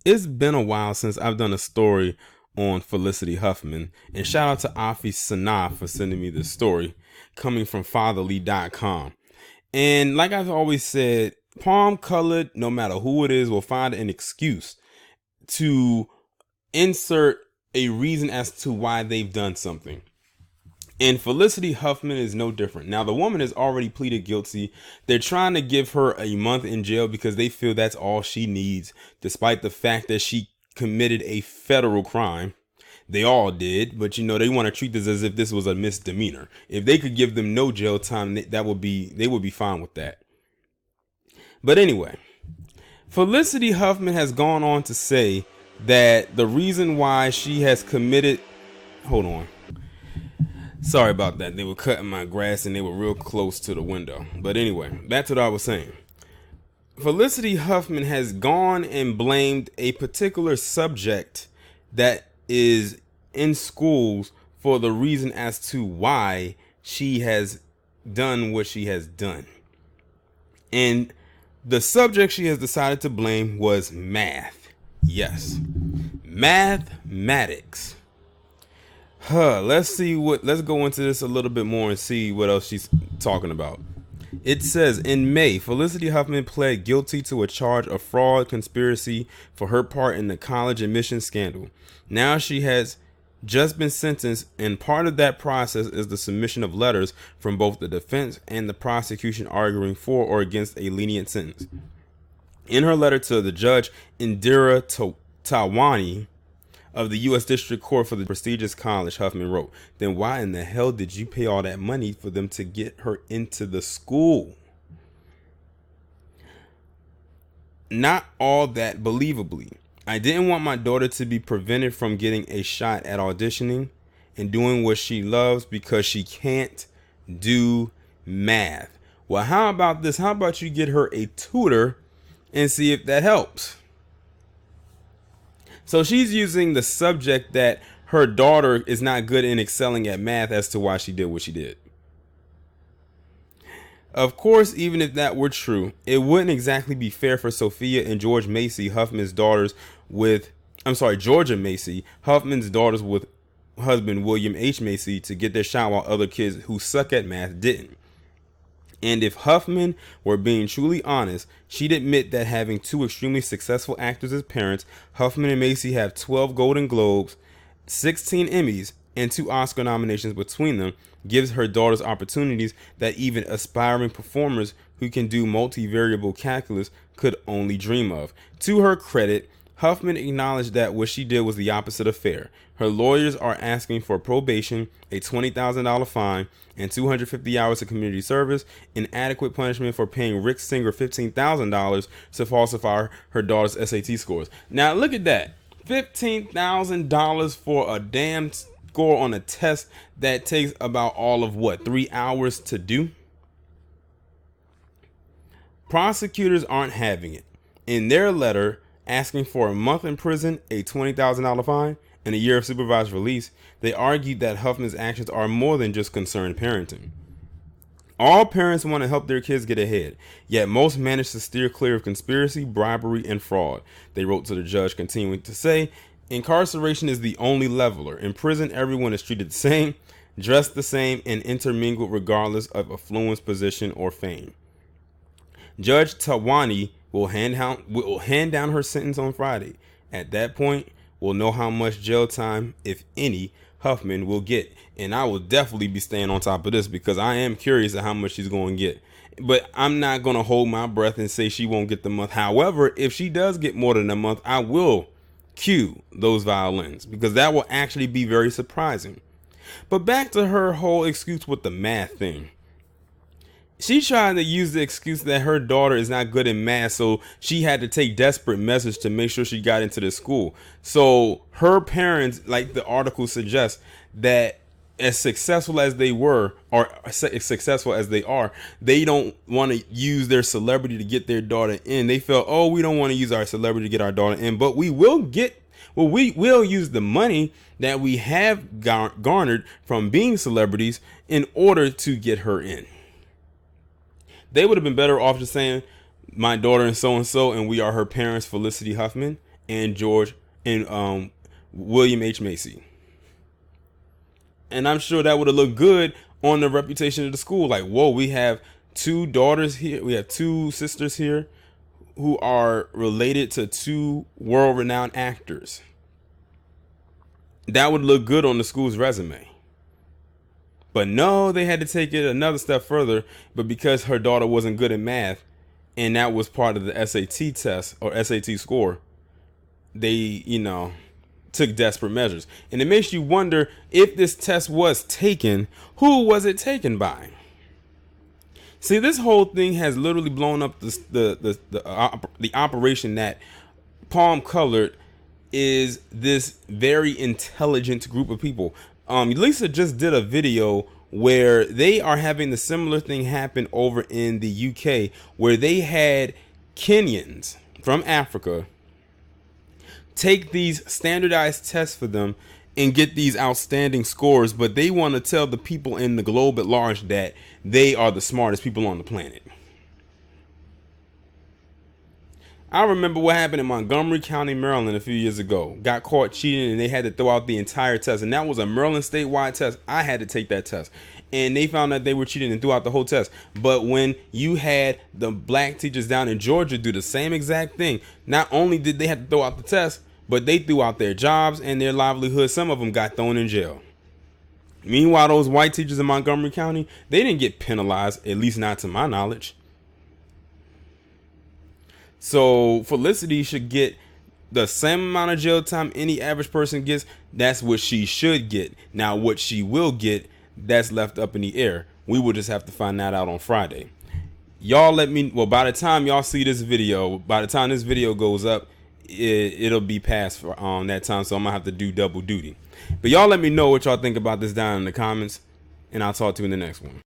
It's been a while since I've done a story on Felicity Huffman, and shout out to Afi Sanaa for sending me this story coming from fatherly.com. And like I've always said, palm colored, no matter who it is, will find an excuse to insert a reason as to why they've done something. And Felicity Huffman is no different. Now, the woman has already pleaded guilty. They're trying to give her a month in jail because they feel that's all she needs, despite the fact that she committed a federal crime. They all did, but they want to treat this as if this was a misdemeanor. If they could give them no jail time, they would be fine with that. But anyway, Felicity Huffman has gone on to say that the reason why she has committed, hold on. Sorry about that. They were cutting my grass and they were real close to the window. But anyway, that's what I was saying. Felicity Huffman has gone and blamed a particular subject that is in schools for the reason as to why she has done what she has done. And the subject she has decided to blame was math. Yes, mathematics. Let's go into this a little bit more and see what else she's talking about. It says, in May, Felicity Huffman pled guilty to a charge of fraud conspiracy for her part in the college admissions scandal. Now she has just been sentenced, and part of that process is the submission of letters from both the defense and the prosecution arguing for or against a lenient sentence. In her letter to the judge, Indira Tawani, of the U.S. District Court for the prestigious college, Huffman wrote, then why in the hell did you pay all that money for them to get her into the school? Not all that believably. I didn't want my daughter to be prevented from getting a shot at auditioning and doing what she loves because she can't do math. Well, how about this? How about you get her a tutor and see if that helps? So she's using the subject that her daughter is not good in excelling at math as to why she did what she did. Of course, even if that were true, it wouldn't exactly be fair for Sophia and Georgia Macy, Huffman's daughters with husband William H. Macy to get their shot while other kids who suck at math didn't. And if Huffman were being truly honest, she'd admit that having two extremely successful actors as parents, Huffman and Macy have 12 Golden Globes, 16 Emmys, and 2 Oscar nominations between them, gives her daughters opportunities that even aspiring performers who can do multivariable calculus could only dream of. To her credit, Huffman acknowledged that what she did was the opposite of fair. Her lawyers are asking for probation, a $20,000 fine, and 250 hours of community service, inadequate punishment for paying Rick Singer $15,000 to falsify her daughter's SAT scores. Now look at that. $15,000 for a damn score on a test that takes about all of 3 hours to do? Prosecutors aren't having it. In their letter asking for a month in prison, a $20,000 fine, and a year of supervised release, they argued that Huffman's actions are more than just concerned parenting. All parents want to help their kids get ahead, yet most manage to steer clear of conspiracy, bribery, and fraud. They wrote to the judge, continuing to say, incarceration is the only leveler. In prison, everyone is treated the same, dressed the same, and intermingled regardless of affluence, position, or fame. Judge Tawani will hand down her sentence on Friday. At that point, we'll know how much jail time, if any, Huffman will get. And I will definitely be staying on top of this because I am curious at how much she's going to get. But I'm not going to hold my breath and say she won't get the month. However, if she does get more than a month, I will cue those violins because that will actually be very surprising. But back to her whole excuse with the math thing. She tried to use the excuse that her daughter is not good in math, so she had to take desperate measures to make sure she got into the school. So her parents, like the article suggests, that as successful as they were, or as successful as they are, they don't want to use their celebrity to get their daughter in. They felt, oh, we don't want to use our celebrity to get our daughter in, but we will use the money that we have garnered from being celebrities in order to get her in. They would have been better off just saying, my daughter is so-and-so, and we are her parents, Felicity Huffman, and William H. Macy. And I'm sure that would have looked good on the reputation of the school. Like, whoa, we have two daughters here. We have two sisters here who are related to two world-renowned actors. That would look good on the school's resume. But no, they had to take it another step further. But because her daughter wasn't good at math, and that was part of the SAT test or SAT score, they, took desperate measures. And it makes you wonder, if this test was taken, who was it taken by? See, this whole thing has literally blown up the operation that Palm Colored is this very intelligent group of people. Lisa just did a video where they are having the similar thing happen over in the UK, where they had Kenyans from Africa take these standardized tests for them and get these outstanding scores, but they want to tell the people in the globe at large that they are the smartest people on the planet. I remember what happened in Montgomery County, Maryland a few years ago. Got caught cheating and they had to throw out the entire test. And that was a Maryland statewide test. I had to take that test. And they found that they were cheating and threw out the whole test. But when you had the black teachers down in Georgia do the same exact thing, not only did they have to throw out the test, but they threw out their jobs and their livelihood. Some of them got thrown in jail. Meanwhile, those white teachers in Montgomery County, they didn't get penalized, at least not to my knowledge. So Felicity should get the same amount of jail time any average person gets. That's what she should get. Now, what she will get, that's left up in the air. We will just have to find that out on Friday. Y'all let me, well, by the time y'all see this video, by the time this video goes up, it'll be past for that time. So I'm gonna have to do double duty. But y'all let me know what y'all think about this down in the comments, and I'll talk to you in the next one.